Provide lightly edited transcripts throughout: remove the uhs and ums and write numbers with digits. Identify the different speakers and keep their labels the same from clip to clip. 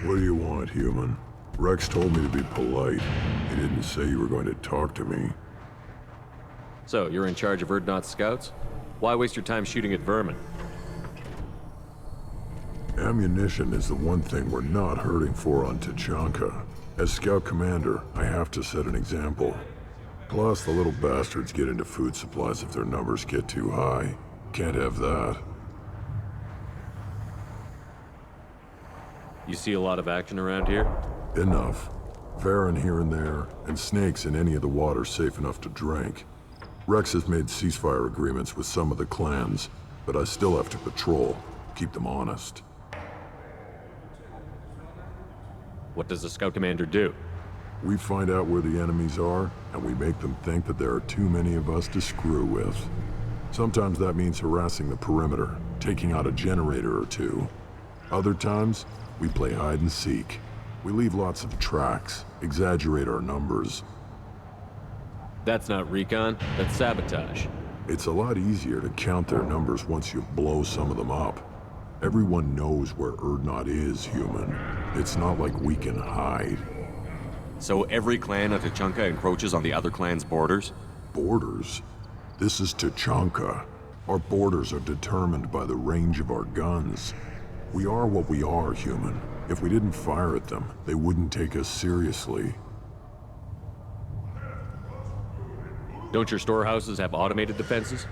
Speaker 1: What do you want, human? Rex told me to be polite. He didn't say you were going to talk to me.
Speaker 2: So, you're in charge of Erdnot's scouts? Why waste your time shooting at vermin?
Speaker 1: Ammunition is the one thing we're not hurting for on Tachanka. As scout commander, I have to set an example. Plus, the little bastards get into food supplies if their numbers get too high. Can't have that.
Speaker 2: You see a lot of action around here?
Speaker 1: Enough. Varen here and there, and snakes in any of the water safe enough to drink. Rex has made ceasefire agreements with some of the clans, but I still have to patrol, keep them honest.
Speaker 2: What does the scout commander do?
Speaker 1: We find out where the enemies are, and we make them think that there are too many of us to screw with. Sometimes that means harassing the perimeter, taking out a generator or two. Other times, we play hide and seek. We leave lots of tracks, exaggerate our numbers.
Speaker 2: That's not recon, that's sabotage.
Speaker 1: It's a lot easier to count their numbers once you blow some of them up. Everyone knows where Erdnot is, human. It's not like we can hide.
Speaker 3: So every clan of Tachanka encroaches on the other clan's borders?
Speaker 1: Borders? This is Tachanka. Our borders are determined by the range of our guns. We are what we are, human. If we didn't fire at them, they wouldn't take us seriously.
Speaker 2: Don't your storehouses have automated defenses?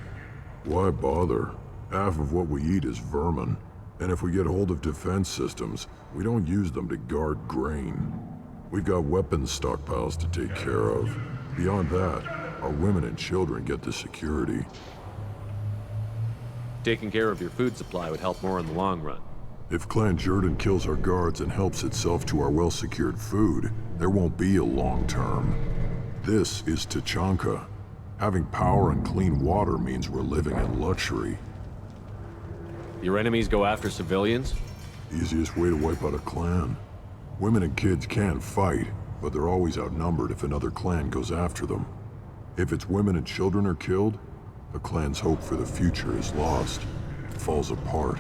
Speaker 1: Why bother? Half of what we eat is vermin. And if we get hold of defense systems, we don't use them to guard grain. We've got weapons stockpiles to take care of. Beyond that, our women and children get the security.
Speaker 2: Taking care of your food supply would help more in the long run.
Speaker 1: If Clan Jordan kills our guards and helps itself to our well-secured food, there won't be a long term. This is Tachanka. Having power and clean water means we're living in luxury.
Speaker 2: Your enemies go after civilians?
Speaker 1: Easiest way to wipe out a clan. Women and kids can fight, but they're always outnumbered if another clan goes after them. If its women and children are killed, the clan's hope for the future is lost. It falls apart.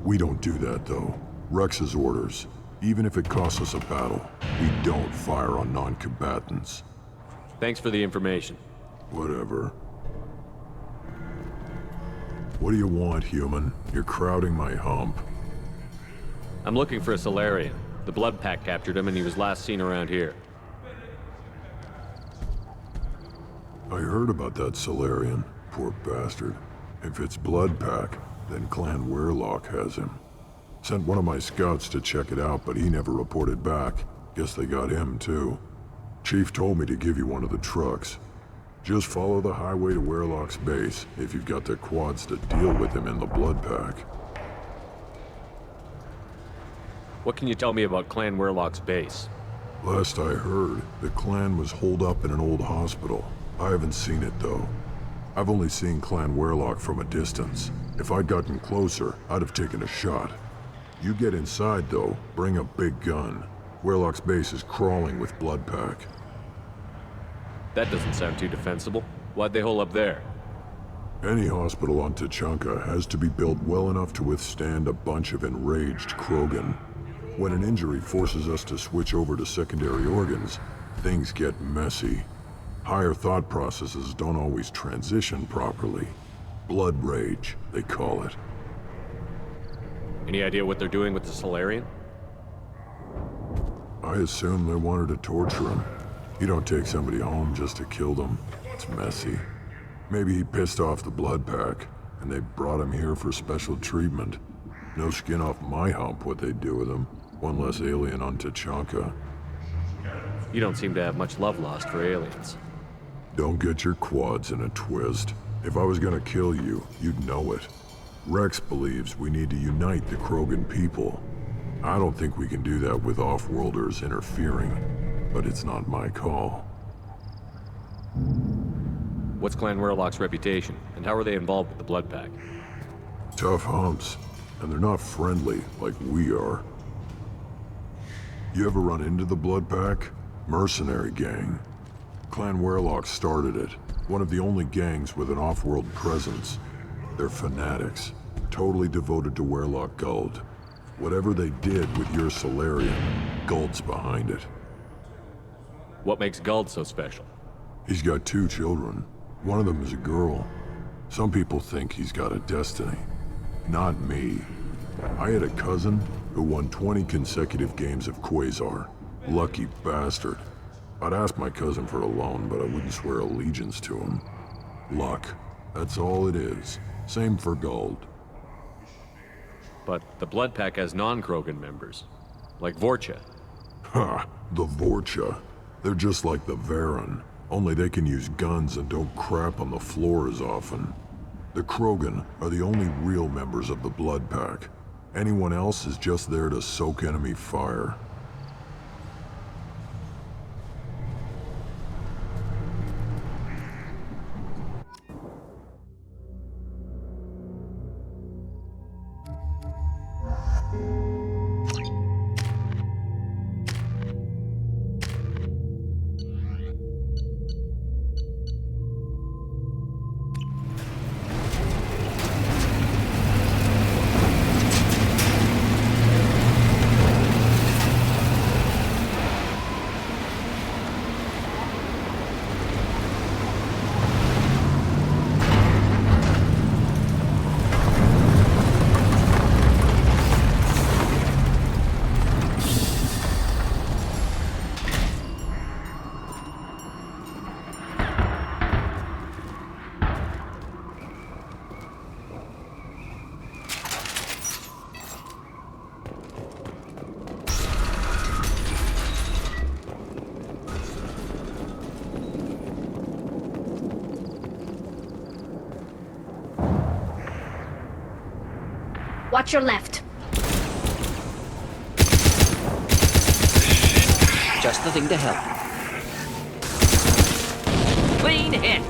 Speaker 1: We don't do that, though. Rex's orders. Even if it costs us a battle, we don't fire on non-combatants.
Speaker 2: Thanks for the information.
Speaker 1: Whatever. What do you want, human? You're crowding my hump.
Speaker 2: I'm looking for a Solarian. The Blood Pack captured him and he was last seen around here.
Speaker 1: I heard about that Solarian. Poor bastard. If it's Blood Pack, then Clan Weirlock has him. Sent one of my scouts to check it out, but he never reported back. Guess they got him, too. Chief told me to give you one of the trucks. Just follow the highway to Weirlock's base, if you've got the quads to deal with him in the Blood Pack.
Speaker 2: What can you tell me about Clan Weirlock's base?
Speaker 1: Last I heard, the clan was holed up in an old hospital. I haven't seen it, though. I've only seen Clan Weirlock from a distance. If I'd gotten closer, I'd have taken a shot. You get inside, though, bring a big gun. Weirlock's base is crawling with Blood Pack.
Speaker 2: That doesn't sound too defensible. Why'd they hole up there?
Speaker 1: Any hospital on Tachanka has to be built well enough to withstand a bunch of enraged Krogan. When an injury forces us to switch over to secondary organs, things get messy. Higher thought processes don't always transition properly. Blood rage, they call it.
Speaker 2: Any idea what they're doing with the Solarian?
Speaker 1: I assume they wanted to torture him. You don't take somebody home just to kill them. It's messy. Maybe he pissed off the Blood Pack, and they brought him here for special treatment. No skin off my hump what they'd do with him. One less alien on Tachanka.
Speaker 2: You don't seem to have much love lost for aliens.
Speaker 1: Don't get your quads in a twist. If I was gonna kill you, you'd know it. Rex believes we need to unite the Krogan people. I don't think we can do that with off-worlders interfering, but it's not my call.
Speaker 2: What's Clan Weirlock's reputation, and how are they involved with the Blood Pack?
Speaker 1: Tough humps, and they're not friendly like we are. You ever run into the Blood Pack? Mercenary gang. Clan Weirlock started it. One of the only gangs with an off-world presence. They're fanatics, totally devoted to Weirlock Gold. Whatever they did with your Solarian, Guld's behind it.
Speaker 2: What makes Guld so special?
Speaker 1: He's got 2 children. One of them is a girl. Some people think he's got a destiny. Not me. I had a cousin who won 20 consecutive games of Quasar. Lucky bastard. I'd ask my cousin for a loan, but I wouldn't swear allegiance to him. Luck. That's all it is. Same for Guld.
Speaker 2: But the Blood Pack has non-Krogan members, like Vorcha.
Speaker 1: Ha! The Vorcha. They're just like the Varen, only they can use guns and don't crap on the floor as often. The Krogan are the only real members of the Blood Pack. Anyone else is just there to soak enemy fire.
Speaker 4: Watch your left.
Speaker 5: Just the thing to help. Clean hit!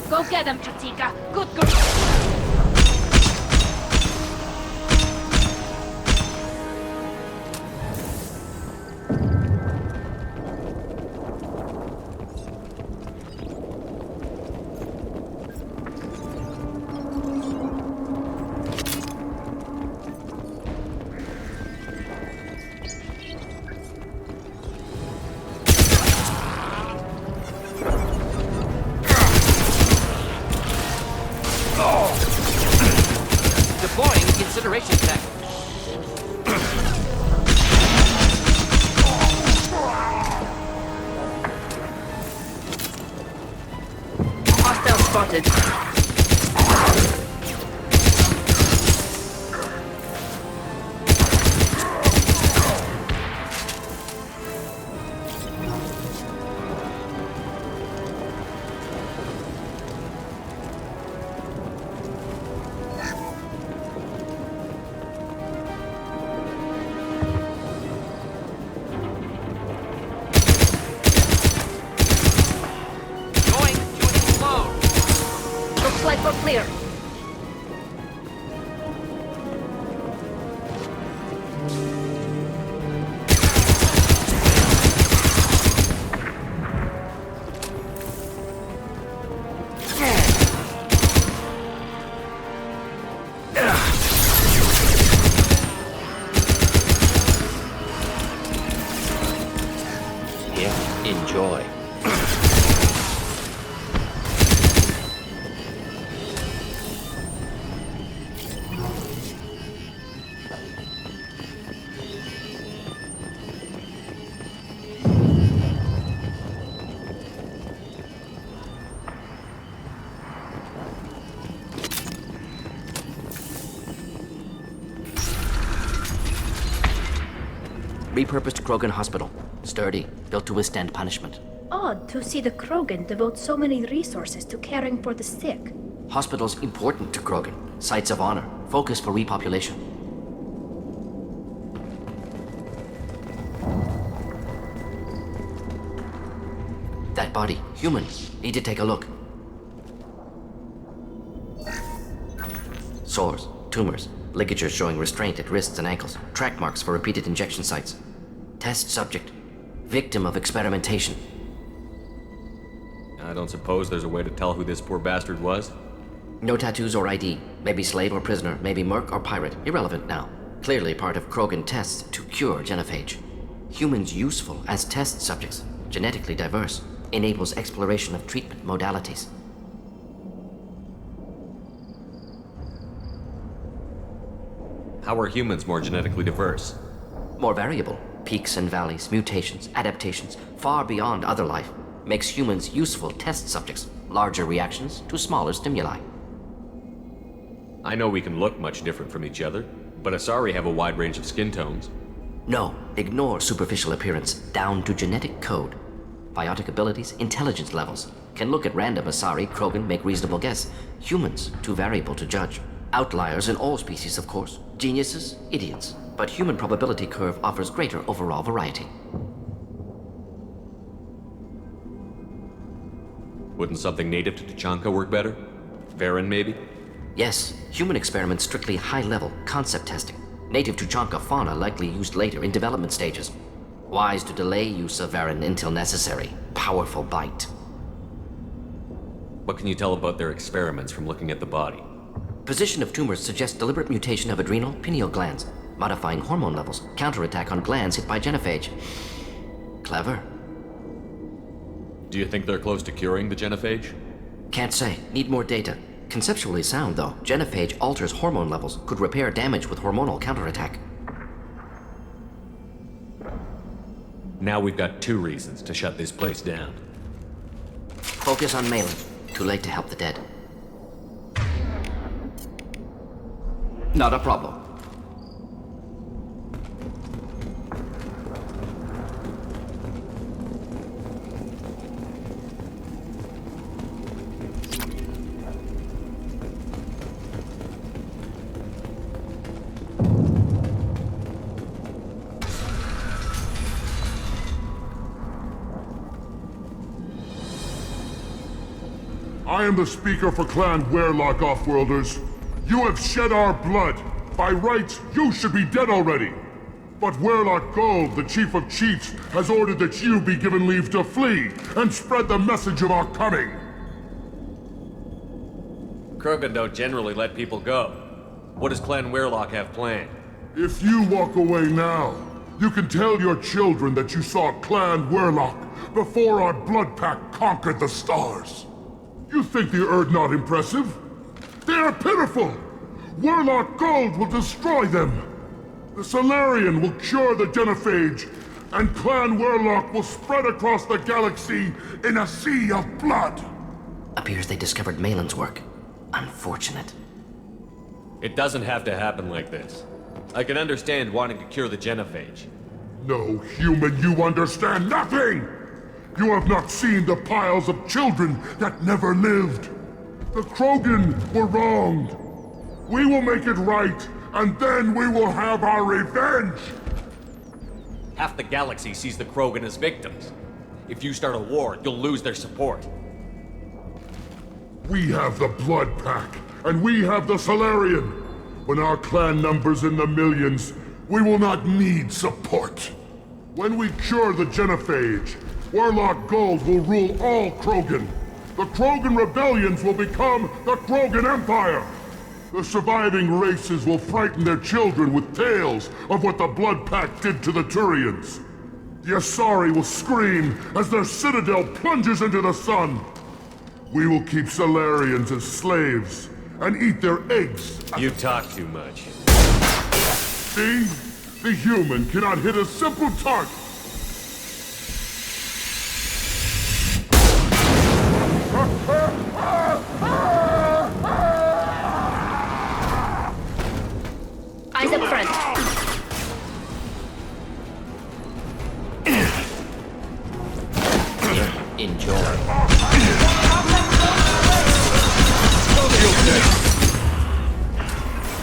Speaker 4: Go get him, Chatika. Good girl.
Speaker 5: Deploying incineration tech.
Speaker 4: Hostile spotted.
Speaker 5: Going to explode.
Speaker 4: Looks like we're clear.
Speaker 5: Here, enjoy. Repurposed Krogan hospital. Sturdy, built to withstand punishment.
Speaker 4: Odd to see the Krogan devote so many resources to caring for the sick.
Speaker 5: Hospitals important to Krogan. Sites of honor. Focus for repopulation. That body, human. Need to take a look. Sores, tumors, ligatures showing restraint at wrists and ankles, track marks for repeated injection sites. Test subject. Victim of experimentation.
Speaker 2: I don't suppose there's a way to tell who this poor bastard was?
Speaker 5: No tattoos or ID. Maybe slave or prisoner, maybe merc or pirate. Irrelevant now. Clearly part of Krogan tests to cure genophage. Humans useful as test subjects. Genetically diverse. Enables exploration of treatment modalities.
Speaker 2: How are humans more genetically diverse?
Speaker 5: More variable. Peaks and valleys, mutations, adaptations, far beyond other life. Makes humans useful test subjects. Larger reactions to smaller stimuli.
Speaker 2: I know we can look much different from each other, but Asari have a wide range of skin tones.
Speaker 5: No, ignore superficial appearance, down to genetic code. Biotic abilities, intelligence levels. Can look at random Asari, Krogan, make reasonable guess. Humans, too variable to judge. Outliers in all species, of course. Geniuses, idiots. But human probability curve offers greater overall variety.
Speaker 2: Wouldn't something native to Tuchanka work better? Varen, maybe?
Speaker 5: Yes, human experiments strictly high-level, concept testing. Native Tuchanka fauna likely used later in development stages. Wise to delay use of Varen until necessary. Powerful bite.
Speaker 2: What can you tell about their experiments from looking at the body?
Speaker 5: Position of tumors suggests deliberate mutation of adrenal, pineal glands, modifying hormone levels, counterattack on glands hit by genophage. Clever.
Speaker 2: Do you think they're close to curing the genophage?
Speaker 5: Can't say. Need more data. Conceptually sound, though. Genophage alters hormone levels, could repair damage with hormonal counterattack.
Speaker 2: Now we've got 2 reasons to shut this place down.
Speaker 5: Focus on Malin. Too late to help the dead. Not a problem.
Speaker 6: I am the speaker for Clan Werelock, Offworlders. You have shed our blood. By rights, you should be dead already. But Werelock Gold, the Chief of Chiefs, has ordered that you be given leave to flee and spread the message of our coming.
Speaker 2: Krogan don't generally let people go. What does Clan Werelock have planned?
Speaker 6: If you walk away now, you can tell your children that you saw Clan Werelock before our blood pack conquered the stars. You think the Erd not impressive? They are pitiful! Werelock Gold will destroy them! The Solarian will cure the genophage, and Clan Werelock will spread across the galaxy in a sea of blood!
Speaker 5: Appears they discovered Malin's work. Unfortunate.
Speaker 2: It doesn't have to happen like this. I can understand wanting to cure the genophage.
Speaker 6: No, human, you understand nothing! You have not seen the piles of children that never lived. The Krogan were wronged. We will make it right, and then we will have our revenge!
Speaker 2: Half the galaxy sees the Krogan as victims. If you start a war, you'll lose their support.
Speaker 6: We have the Blood Pack, and we have the Solarian. When our clan numbers in the millions, we will not need support. When we cure the genophage, Werelock Gold will rule all Krogan. The Krogan rebellions will become the Krogan Empire. The surviving races will frighten their children with tales of what the Blood Pack did to the Turians. The Asari will scream as their citadel plunges into the sun. We will keep Solarians as slaves and eat their eggs.
Speaker 2: You talk too much.
Speaker 6: See? The human cannot hit a simple target.
Speaker 4: Eyes up front.
Speaker 5: Enjoy.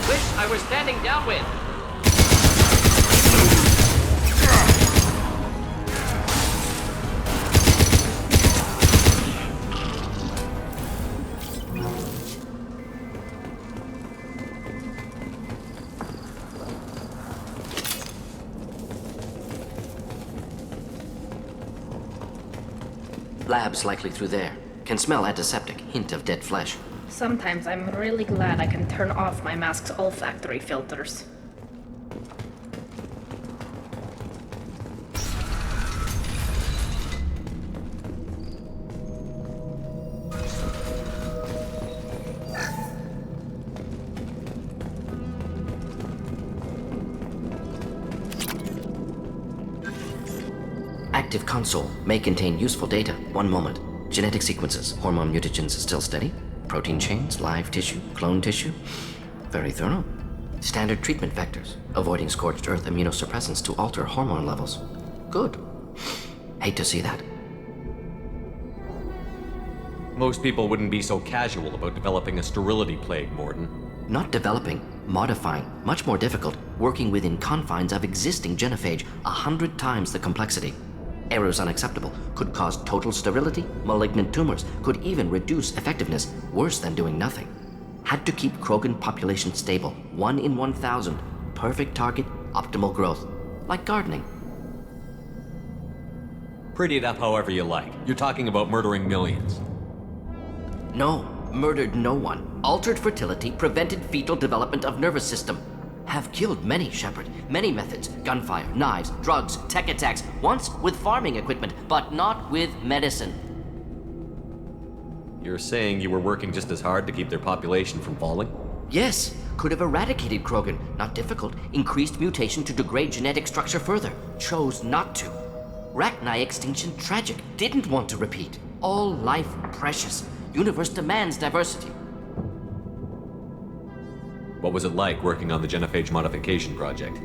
Speaker 5: Wish I was standing downwind. Lab's likely through there. Can smell antiseptic, hint of dead flesh.
Speaker 4: Sometimes I'm really glad I can turn off my mask's olfactory filters.
Speaker 5: Active console may contain useful data. One moment. Genetic sequences, hormone mutagens still steady. Protein chains, live tissue, clone tissue. Very thorough. Standard treatment vectors, avoiding scorched earth immunosuppressants to alter hormone levels. Good. Hate to see that.
Speaker 2: Most people wouldn't be so casual about developing a sterility plague, Morden.
Speaker 5: Not developing, modifying, much more difficult, working within confines of existing genophage, 100 times the complexity. Errors unacceptable, could cause total sterility, malignant tumors, could even reduce effectiveness, worse than doing nothing. Had to keep Krogan population stable, 1 in 1,000, perfect target, optimal growth, like gardening.
Speaker 2: Pretty it up however you like. You're talking about murdering millions.
Speaker 5: No, murdered no one. Altered fertility, prevented fetal development of nervous system. Have killed many, Shepard. Many methods. Gunfire, knives, drugs, tech attacks. Once with farming equipment, but not with medicine.
Speaker 2: You're saying you were working just as hard to keep their population from falling?
Speaker 5: Yes, could have eradicated Krogan. Not difficult. Increased mutation to degrade genetic structure further. Chose not to. Rachni extinction tragic. Didn't want to repeat. All life precious. Universe demands diversity.
Speaker 2: What was it like working on the genophage modification project?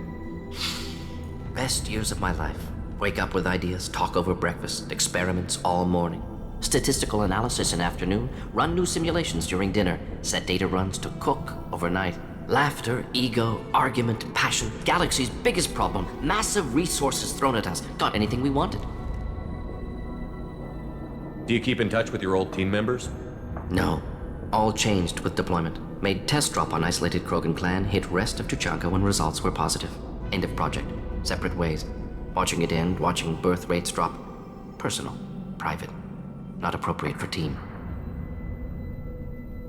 Speaker 5: Best years of my life. Wake up with ideas, talk over breakfast, experiments all morning. Statistical analysis in afternoon, run new simulations during dinner, set data runs to cook overnight. Laughter, ego, argument, passion, galaxy's biggest problem, massive resources thrown at us. Got anything we wanted.
Speaker 2: Do you keep in touch with your old team members?
Speaker 5: No. All changed with deployment. Made test drop on isolated Krogan clan, hit rest of Tuchanka when results were positive. End of project. Separate ways. Watching it end, watching birth rates drop. Personal. Private. Not appropriate for team.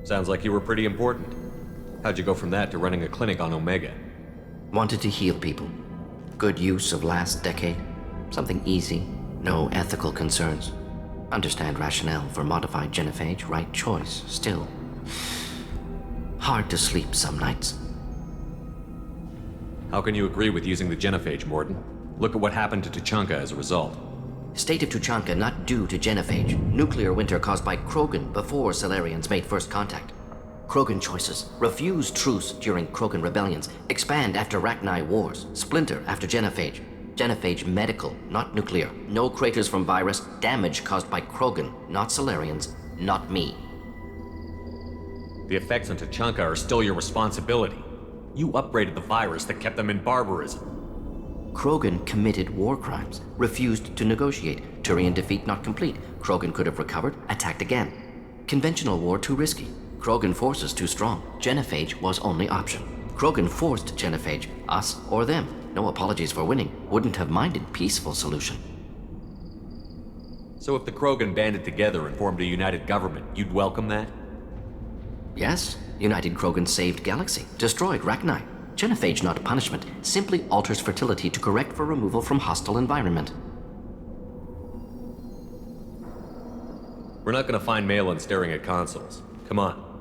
Speaker 2: Sounds like you were pretty important. How'd you go from that to running a clinic on Omega?
Speaker 5: Wanted to heal people. Good use of last decade. Something easy. No ethical concerns. Understand rationale for modified genophage, right choice, still. Hard to sleep some nights.
Speaker 2: How can you agree with using the genophage, Morden? Look at what happened to Tuchanka as a result.
Speaker 5: State of Tuchanka not due to genophage. Nuclear winter caused by Krogan before Salarians made first contact. Krogan choices. Refuse truce during Krogan rebellions. Expand after Rachni wars. Splinter after genophage. Genophage medical, not nuclear. No craters from virus. Damage caused by Krogan, not Salarians, not me.
Speaker 2: The effects on Tuchanka are still your responsibility. You upgraded the virus that kept them in barbarism.
Speaker 5: Krogan committed war crimes, refused to negotiate. Turian defeat not complete. Krogan could have recovered, attacked again. Conventional war too risky. Krogan forces too strong. Genophage was only option. Krogan forced genophage, us or them. No apologies for winning. Wouldn't have minded peaceful solution.
Speaker 2: So if the Krogan banded together and formed a united government, you'd welcome that?
Speaker 5: Yes, United Krogan saved Galaxy, destroyed Rachni. Genophage not punishment, simply alters fertility to correct for removal from hostile environment.
Speaker 2: We're not gonna find Malin staring at consoles. Come on.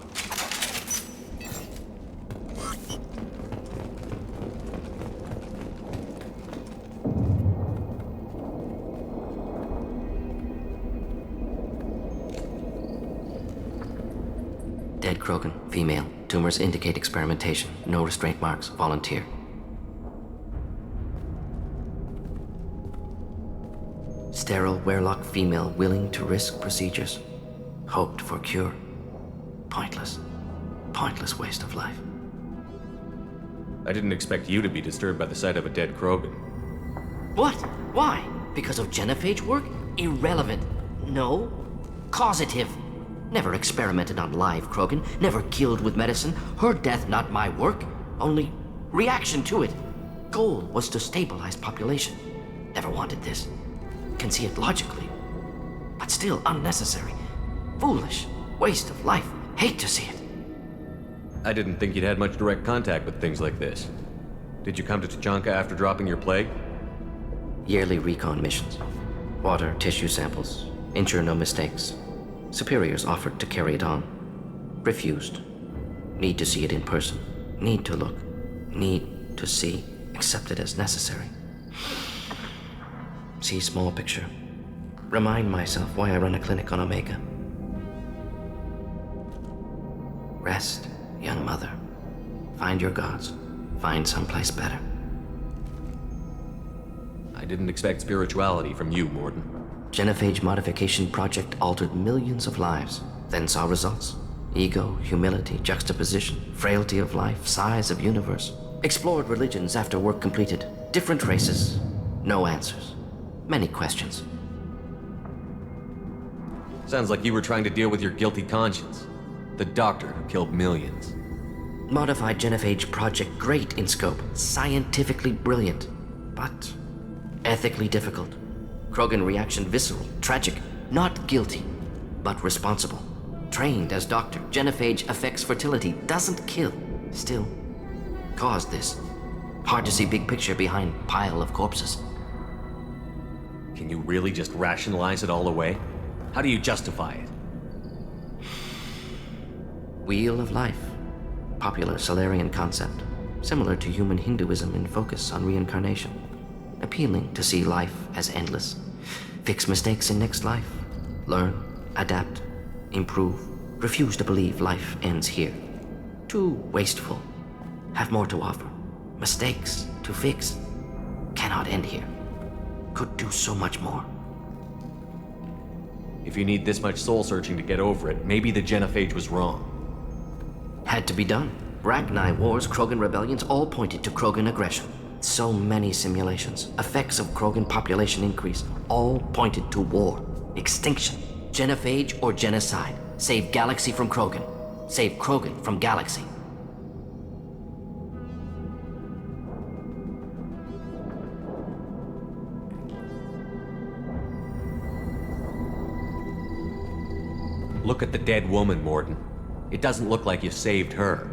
Speaker 5: Dead Krogan, female. Tumors indicate experimentation. No restraint marks. Volunteer. Sterile Werelock female willing to risk procedures. Hoped for cure. Pointless. Pointless waste of life.
Speaker 2: I didn't expect you to be disturbed by the sight of a dead Krogan.
Speaker 5: What? Why? Because of genophage work? Irrelevant. No. Causative. Never experimented on live Krogan, never killed with medicine. Her death not my work, only reaction to it. Goal was to stabilize population. Never wanted this. Can see it logically. but still unnecessary. Foolish. Waste of life. Hate to see it.
Speaker 2: I didn't think you'd had much direct contact with things like this. Did you come to Tachanka after dropping your plague?
Speaker 5: Yearly recon missions. Water, tissue samples. Ensure no mistakes. Superiors offered to carry it on. Refused. Need to see it in person. Need to look. Need to see. Accepted as necessary. See small picture. Remind myself why I run a clinic on Omega. Rest, young mother. Find your gods. Find someplace better.
Speaker 2: I didn't expect spirituality from you, Morden.
Speaker 5: Genophage modification project altered millions of lives, then saw results. Ego, humility, juxtaposition, frailty of life, size of universe. Explored religions after work completed. Different races. No answers. Many questions.
Speaker 2: Sounds like you were trying to deal with your guilty conscience. The doctor who killed millions.
Speaker 5: Modified genophage project great in scope. Scientifically brilliant. But ethically difficult. Krogan reaction visceral, tragic. Not guilty, but responsible. Trained as doctor, genophage affects fertility, doesn't kill. Still, caused this. Hard to see big picture behind pile of corpses.
Speaker 2: Can you really just rationalize it all away? How do you justify it?
Speaker 5: Wheel of life. Popular Solarian concept. Similar to human Hinduism in focus on reincarnation. Appealing to see life as endless. Fix mistakes in next life. Learn, adapt, improve. Refuse to believe life ends here. Too wasteful. Have more to offer. Mistakes to fix. Cannot end here. Could do so much more.
Speaker 2: If you need this much soul searching to get over it, maybe the genophage was wrong.
Speaker 5: Had to be done. Rachni wars, Krogan rebellions, all pointed to Krogan aggression. So many simulations, effects of Krogan population increase, all pointed to war, extinction, genophage or genocide. Save galaxy from Krogan. Save Krogan from galaxy.
Speaker 2: Look at the dead woman, Morden. It doesn't look like you saved her.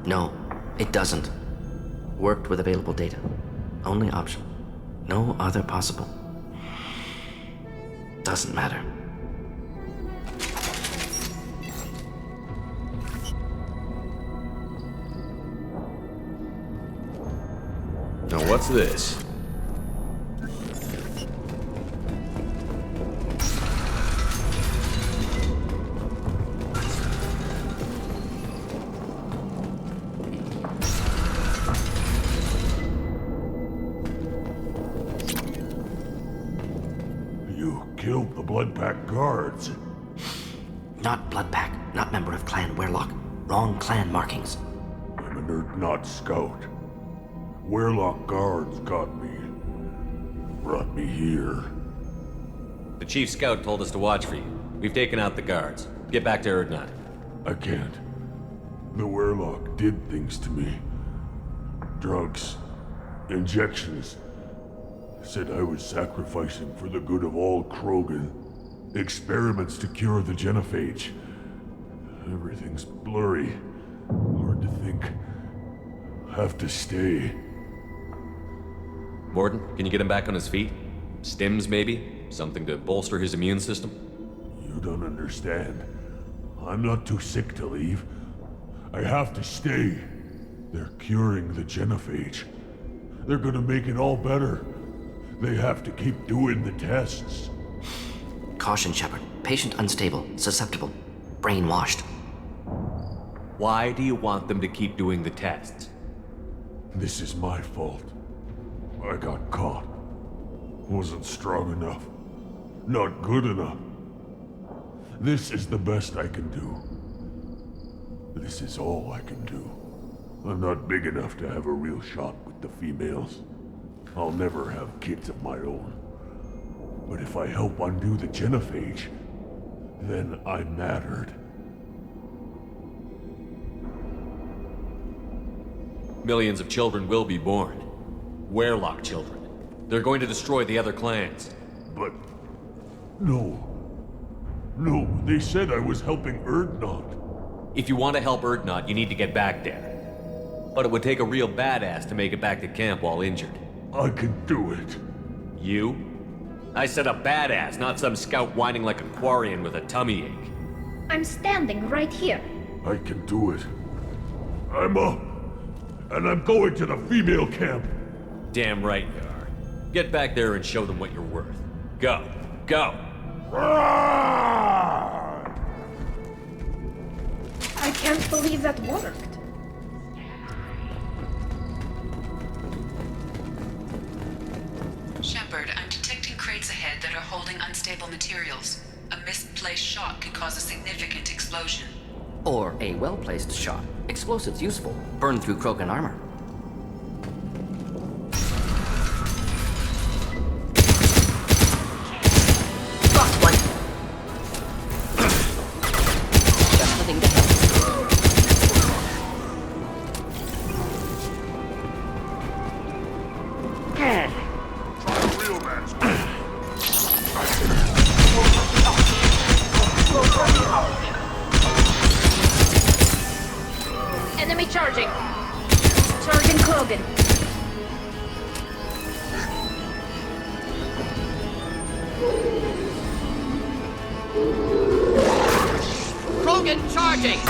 Speaker 5: No, it doesn't. Worked with available data. Only option. No other possible. Doesn't matter.
Speaker 2: Now what's this?
Speaker 6: Killed the Blood Pack guards.
Speaker 5: Not Blood Pack, not member of Clan Werlock. Wrong clan markings.
Speaker 6: I'm a nerd, not scout. Werlock guards got me. Brought me here.
Speaker 2: The chief scout told us to watch for you. We've taken out the guards. Get back to Erdnot.
Speaker 6: I can't. The Werlock did things to me. Drugs. Injections. Said I was sacrificing for the good of all Krogan. Experiments to cure the genophage. Everything's blurry. Hard to think. Have to stay.
Speaker 2: Morden, can you get him back on his feet? Stims, maybe? Something to bolster his immune system?
Speaker 6: You don't understand. I'm not too sick to leave. I have to stay. They're curing the genophage. They're gonna make it all better. They have to keep doing the tests.
Speaker 5: Caution, Shepard. Patient unstable, susceptible, brainwashed.
Speaker 2: Why do you want them to keep doing the tests?
Speaker 6: This is my fault. I got caught. Wasn't strong enough. Not good enough. This is the best I can do. This is all I can do. I'm not big enough to have a real shot with the females. I'll never have kids of my own. But if I help undo the genophage, then I mattered.
Speaker 2: Millions of children will be born. Werlock children. They're going to destroy the other clans.
Speaker 6: But... no. No, they said I was helping Erdnot.
Speaker 2: If you want to help Erdnot, you need to get back there. But it would take a real badass to make it back to camp while injured.
Speaker 6: I can do it.
Speaker 2: You? I said a badass, not some scout whining like a Quarian with a tummy ache.
Speaker 4: I'm standing right here.
Speaker 6: I can do it. I'm up. And I'm going to the female camp.
Speaker 2: Damn right you are. Get back there and show them what you're worth. Go. Go!
Speaker 4: I can't believe that worked.
Speaker 7: Shepard, I'm detecting crates ahead that are holding unstable materials. A misplaced shot could cause a significant explosion.
Speaker 5: Or a well-placed shot. Explosives useful. Burn through Krogan armor. Lost one! Just the thing to help.
Speaker 6: Real man's
Speaker 4: Enemy charging. Charging Krogan.
Speaker 5: Krogan charging!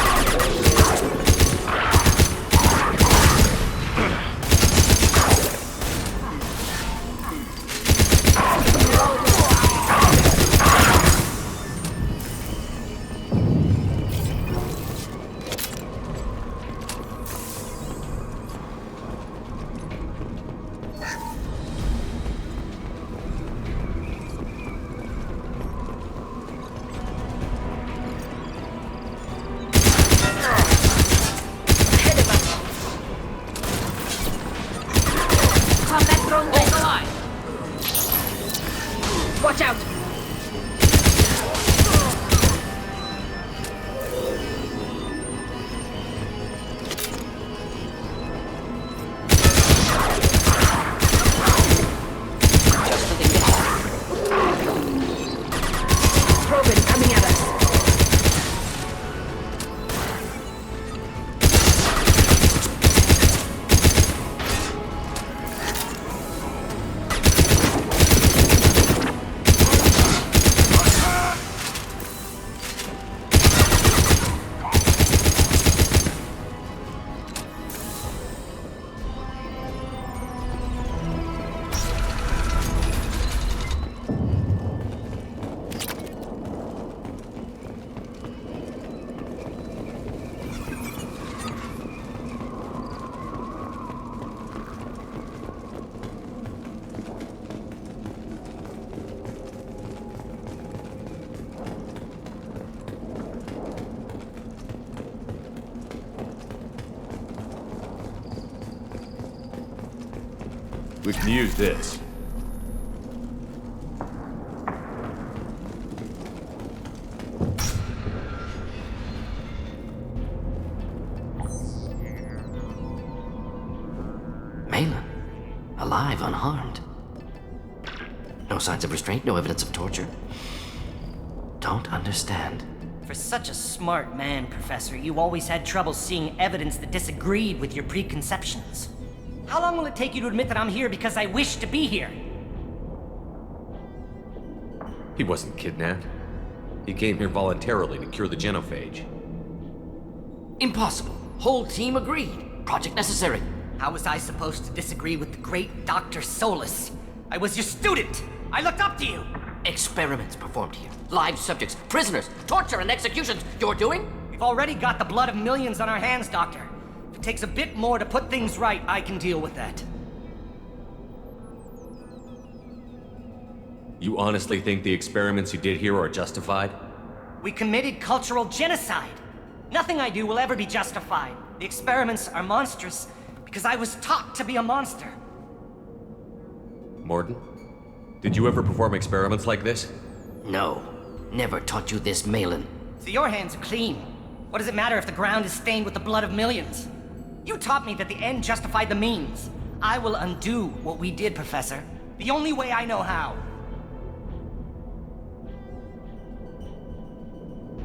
Speaker 4: Watch out! Krogan coming at us.
Speaker 2: We can use this.
Speaker 5: Malin, alive, unharmed. No signs of restraint, no evidence of torture. Don't understand.
Speaker 8: For such a smart man, Professor, you always had trouble seeing evidence that disagreed with your preconceptions. How long will it take you to admit that I'm here because I wish to be here?
Speaker 2: He wasn't kidnapped. He came here voluntarily to cure the genophage.
Speaker 5: Impossible. Whole team agreed. Project necessary.
Speaker 8: How was I supposed to disagree with the great Dr. Solus? I was your student! I looked up to you!
Speaker 5: Experiments performed here. Live subjects, prisoners, torture and executions. You're doing?
Speaker 8: We've already got the blood of millions on our hands, Doctor. If it takes a bit more to put things right, I can deal with that.
Speaker 2: You honestly think the experiments you did here are justified?
Speaker 8: We committed cultural genocide. Nothing I do will ever be justified. The experiments are monstrous because I was taught to be a monster.
Speaker 2: Morden, did you ever perform experiments like this?
Speaker 5: No. Never taught you this, Malin.
Speaker 8: So your hands are clean. What does it matter if the ground is stained with the blood of millions? You taught me that the end justified the means. I will undo what we did, Professor. The only way I know how.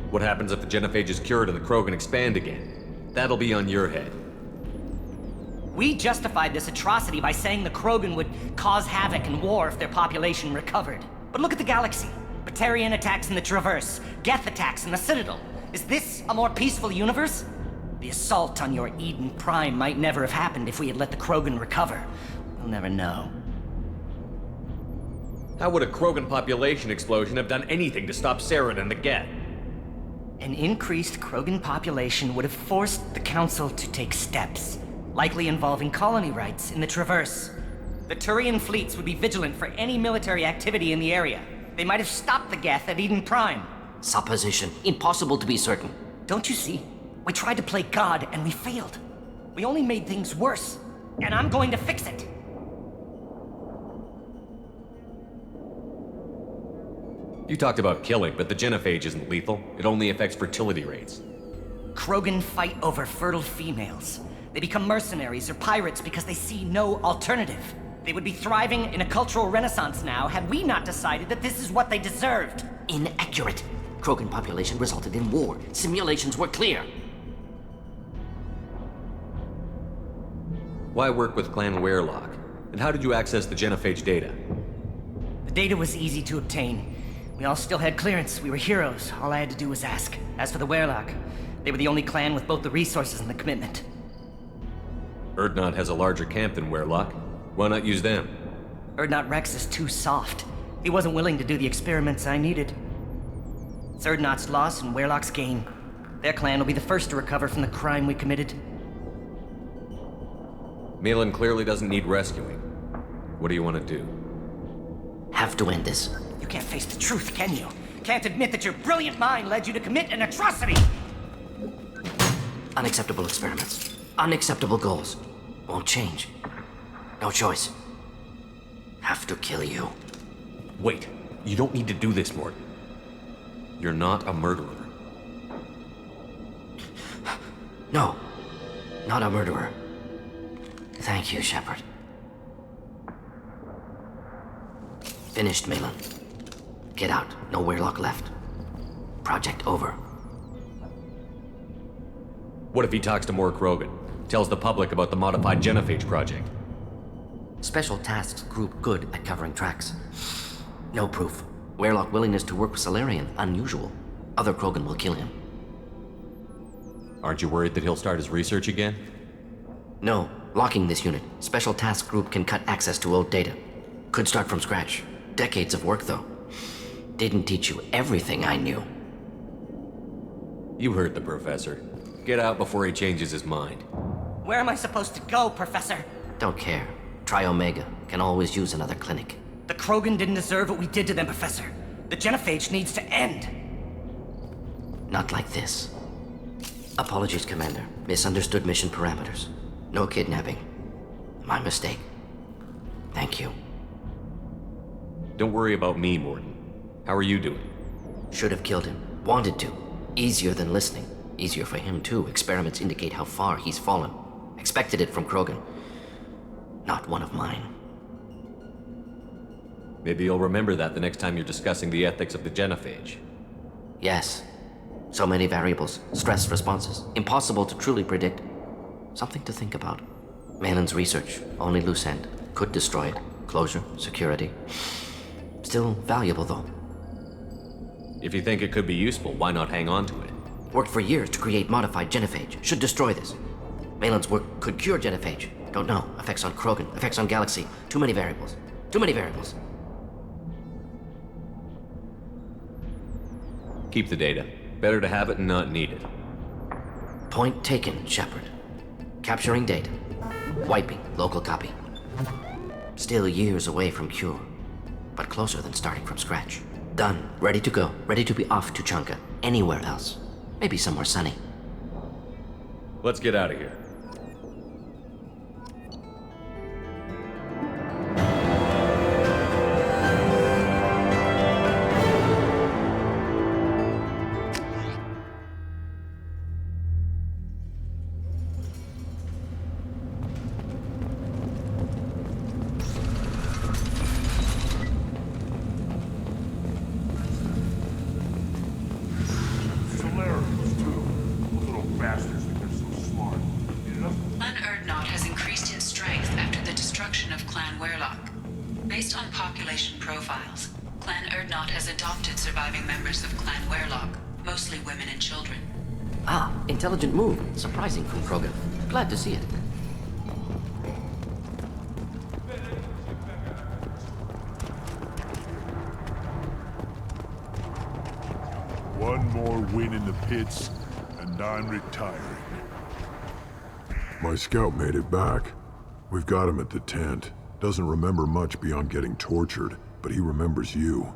Speaker 2: What happens if the genophage is cured and the Krogan expand again? That'll be on your head.
Speaker 8: We justified this atrocity by saying the Krogan would cause havoc and war if their population recovered. But look at the galaxy. Batarian attacks in the Traverse, Geth attacks in the Citadel. Is this a more peaceful universe? The assault on your Eden Prime might never have happened if we had let the Krogan recover. We'll never know.
Speaker 2: How would a Krogan population explosion have done anything to stop Saren and the Geth?
Speaker 8: An increased Krogan population would have forced the Council to take steps, likely involving colony rights in the Traverse. The Turian fleets would be vigilant for any military activity in the area. They might have stopped the Geth at Eden Prime.
Speaker 5: Supposition. Impossible to be certain.
Speaker 8: Don't you see? We tried to play God and we failed. We only made things worse, and I'm going to fix it.
Speaker 2: You talked about killing, but the genophage isn't lethal. It only affects fertility rates.
Speaker 8: Krogan fight over fertile females. They become mercenaries or pirates because they see no alternative. They would be thriving in a cultural renaissance now had we not decided that this is what they deserved.
Speaker 5: Inaccurate. Krogan population resulted in war. Simulations were clear.
Speaker 2: Why work with Clan Werelock? And how did you access the genophage data?
Speaker 8: The data was easy to obtain. We all still had clearance. We were heroes. All I had to do was ask. As for the Werelock, they were the only clan with both the resources and the commitment.
Speaker 2: Urdnot has a larger camp than Werelock. Why not use them?
Speaker 8: Urdnot Rex is too soft. He wasn't willing to do the experiments I needed. It's Urdnot's loss and Werelock's gain. Their clan will be the first to recover from the crime we committed.
Speaker 2: Malin clearly doesn't need rescuing. What do you want to do?
Speaker 5: Have to end this.
Speaker 8: You can't face the truth, can you? Can't admit that your brilliant mind led you to commit an atrocity!
Speaker 5: Unacceptable experiments. Unacceptable goals. Won't change. No choice. Have to kill you.
Speaker 2: Wait, you don't need to do this, Morton. You're not a murderer.
Speaker 5: No. Not a murderer. Thank you, Shepard. Finished, Malin. Get out. No Werelock left. Project over.
Speaker 2: What if he talks to more Krogan? Tells the public about the modified genophage project?
Speaker 5: Special Tasks Group good at covering tracks. No proof. Werelock willingness to work with Salarian, unusual. Other Krogan will kill him.
Speaker 2: Aren't you worried that he'll start his research again?
Speaker 5: No. Locking this unit, Special Task Group can cut access to old data. Could start from scratch. Decades of work, though. Didn't teach you everything I knew.
Speaker 2: You heard the professor. Get out before he changes his mind.
Speaker 8: Where am I supposed to go, Professor?
Speaker 5: Don't care. Try Omega. Can always use another clinic.
Speaker 8: The Krogan didn't deserve what we did to them, Professor. The genophage needs to end.
Speaker 5: Not like this. Apologies, Commander. Misunderstood mission parameters. No kidnapping. My mistake. Thank you.
Speaker 2: Don't worry about me, Morton. How are you doing?
Speaker 5: Should have killed him. Wanted to. Easier than listening. Easier for him, too. Experiments indicate how far he's fallen. Expected it from Krogan. Not one of mine.
Speaker 2: Maybe you'll remember that the next time you're discussing the ethics of the genophage.
Speaker 5: Yes. So many variables. Stress responses. Impossible to truly predict. Something to think about. Malin's research. Only loose end. Could destroy it. Closure. Security. Still valuable, though.
Speaker 2: If you think it could be useful, why not hang on to it?
Speaker 5: Worked for years to create modified genophage. Should destroy this. Malin's work could cure genophage. Don't know. Effects on Krogan. Effects on Galaxy. Too many variables. Too many variables.
Speaker 2: Keep the data. Better to have it and not need it.
Speaker 5: Point taken, Shepard. Capturing data. Wiping local copy. Still years away from cure, but closer than starting from scratch. Done. Ready to go. Ready to be off to Chunka. Anywhere else. Maybe somewhere sunny.
Speaker 2: Let's get out of here.
Speaker 7: adopted surviving members of Clan Werelock, mostly women and children.
Speaker 5: Ah, intelligent move. Surprising from Krogan. Glad to see it.
Speaker 6: One more win in the pits, and I'm retiring.
Speaker 1: My scout made it back. We've got him at the tent. Doesn't remember much beyond getting tortured, but he remembers you.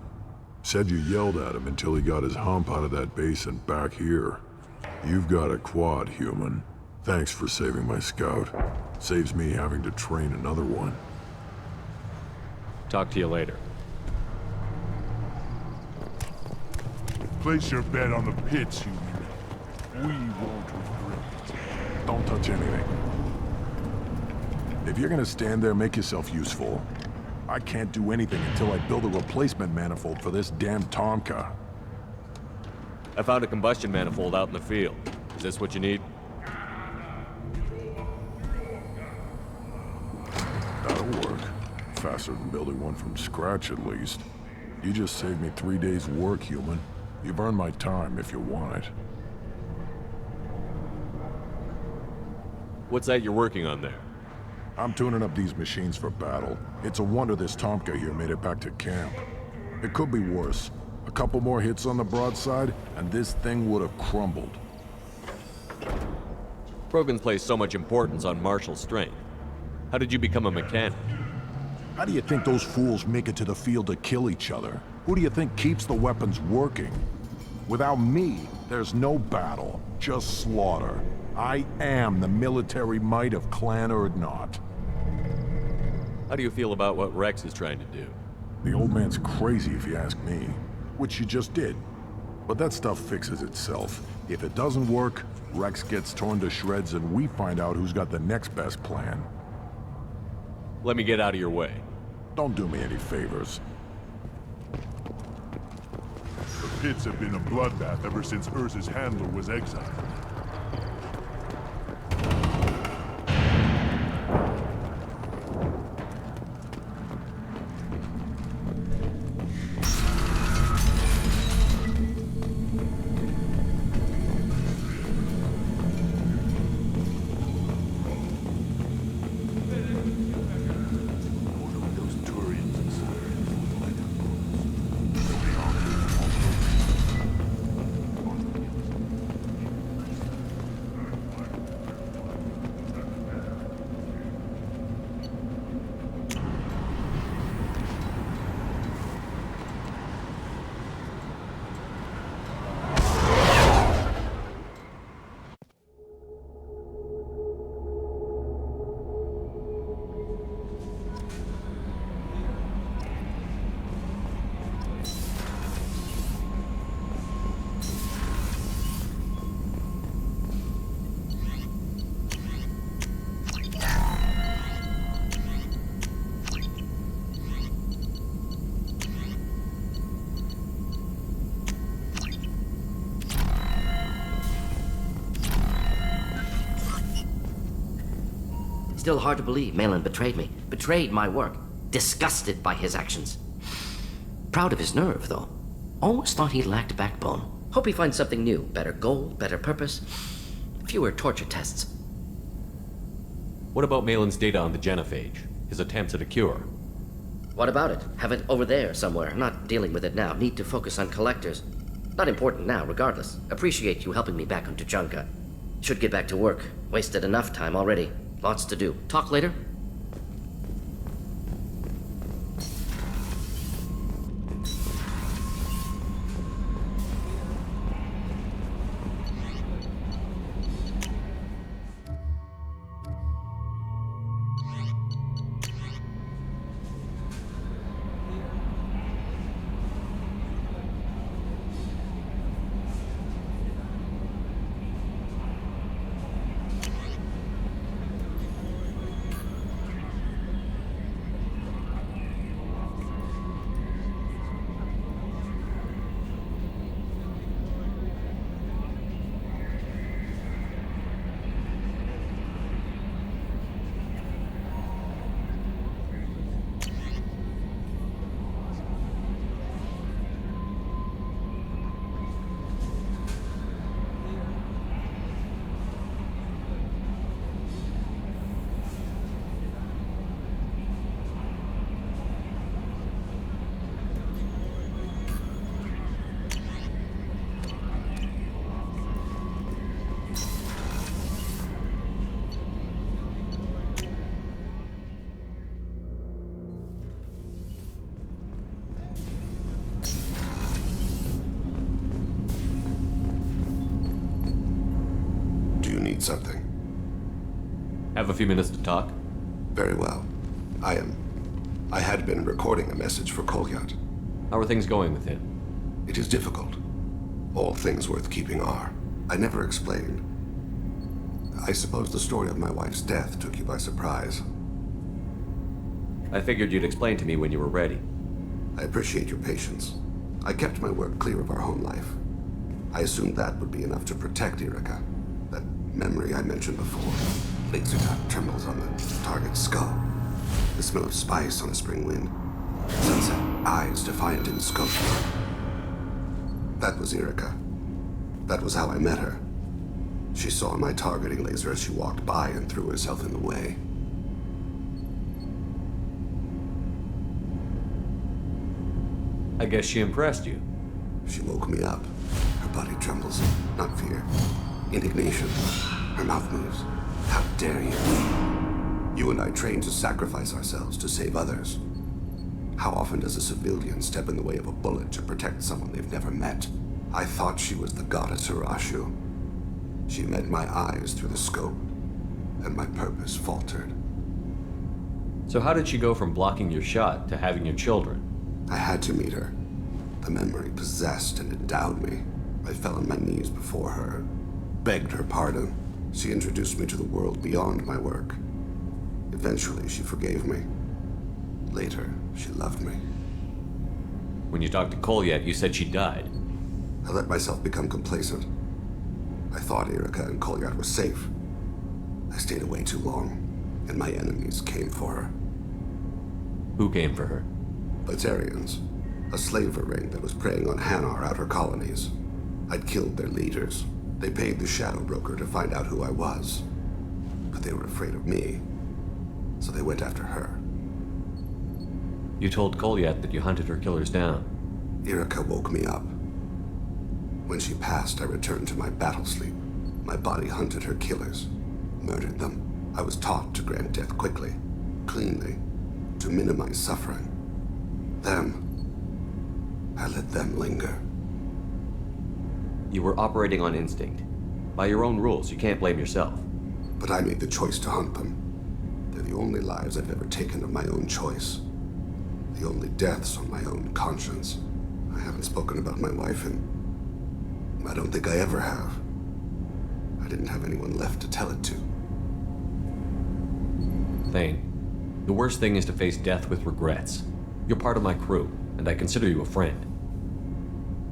Speaker 1: Said you yelled at him until he got his hump out of that base and back here. You've got a quad, human. Thanks for saving my scout. Saves me having to train another one.
Speaker 3: Talk to you later.
Speaker 6: Place your bet on the pits, human. We won't regret it.
Speaker 9: Don't touch anything. If you're gonna stand there, make yourself useful. I can't do anything until I build a replacement manifold for this damn Tonka.
Speaker 3: I found a combustion manifold out in the field. Is this what you need?
Speaker 1: That'll work. Faster than building one from scratch, at least. You just saved me 3 days' work, human. You've earned my time if you want it.
Speaker 3: What's that you're working on there?
Speaker 9: I'm tuning up these machines for battle. It's a wonder this Tonka here made it back to camp. It could be worse. A couple more hits on the broadside, and this thing would have crumbled.
Speaker 3: Krogans place so much importance on martial strength. How did you become a mechanic?
Speaker 9: How do you think those fools make it to the field to kill each other? Who do you think keeps the weapons working? Without me, there's no battle, just slaughter. I am the military might of Clan Urdnot.
Speaker 3: How do you feel about what Rex is trying to do?
Speaker 9: The old man's crazy if you ask me, which you just did. But that stuff fixes itself. If it doesn't work, Rex gets torn to shreds and we find out who's got the next best plan.
Speaker 3: Let me get out of your way.
Speaker 9: Don't do me any favors.
Speaker 6: The pits have been a bloodbath ever since Urza's handler was exiled.
Speaker 5: Still hard to believe Malin betrayed me. Betrayed my work. Disgusted by his actions. Proud of his nerve, though. Almost thought he lacked backbone. Hope he finds something new. Better goal, better purpose. Fewer torture tests.
Speaker 2: What about Malin's data on the genophage? His attempts at a cure?
Speaker 5: What about it? Have it over there somewhere. Not dealing with it now. Need to focus on collectors. Not important now, regardless. Appreciate you helping me back on Tuchanka. Should get back to work. Wasted enough time already. Lots to do. Talk later?
Speaker 10: need something.
Speaker 2: Have a few minutes to talk?
Speaker 10: Very well. I had been recording a message for Kolyat.
Speaker 2: How are things going with him?
Speaker 10: It is difficult. All things worth keeping are. I never explained. I suppose the story of my wife's death took you by surprise.
Speaker 2: I figured you'd explain to me when you were ready.
Speaker 10: I appreciate your patience. I kept my work clear of our home life. I assumed that would be enough to protect Erica. That memory I mentioned before. Laser dot trembles on the target's skull. The smell of spice on a spring wind. Sunset eyes defiant in scope. That was Erica. That was how I met her. She saw my targeting laser as she walked by and threw herself in the way.
Speaker 2: I guess she impressed you.
Speaker 10: She woke me up. Her body trembles. Not fear. Indignation. Her mouth moves. How dare you? You and I trained to sacrifice ourselves to save others. How often does a civilian step in the way of a bullet to protect someone they've never met? I thought she was the goddess Urashu. She met my eyes through the scope, and my purpose faltered.
Speaker 2: So how did she go from blocking your shot to having your children?
Speaker 10: I had to meet her. The memory possessed and endowed me. I fell on my knees before her, begged her pardon. She introduced me to the world beyond my work. Eventually, she forgave me. Later, she loved me.
Speaker 2: When you talked to Kolyat, you said she died.
Speaker 10: I let myself become complacent. I thought Erica and Kolyat were safe. I stayed away too long, and my enemies came for her.
Speaker 2: Who came for her?
Speaker 10: Batarians. A slaver ring that was preying on Hanar outer colonies. I'd killed their leaders. They paid the Shadow Broker to find out who I was. But they were afraid of me, so they went after her.
Speaker 2: You told Kolyat that you hunted her killers down.
Speaker 10: Erica woke me up. When she passed, I returned to my battle sleep. My body hunted her killers, murdered them. I was taught to grant death quickly, cleanly, to minimize suffering. I let them linger.
Speaker 2: You were operating on instinct. By your own rules, you can't blame yourself.
Speaker 10: But I made the choice to hunt them. They're the only lives I've ever taken of my own choice. The only deaths on my own conscience. I haven't spoken about my wife and I don't think I ever have. I didn't have anyone left to tell it to.
Speaker 2: Thane, the worst thing is to face death with regrets. You're part of my crew, and I consider you a friend.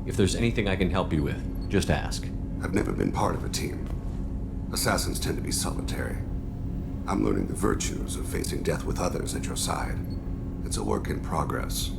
Speaker 2: If there's anything I can help you with, just ask.
Speaker 10: I've never been part of a team. Assassins tend to be solitary. I'm learning the virtues of facing death with others at your side. It's a work in progress.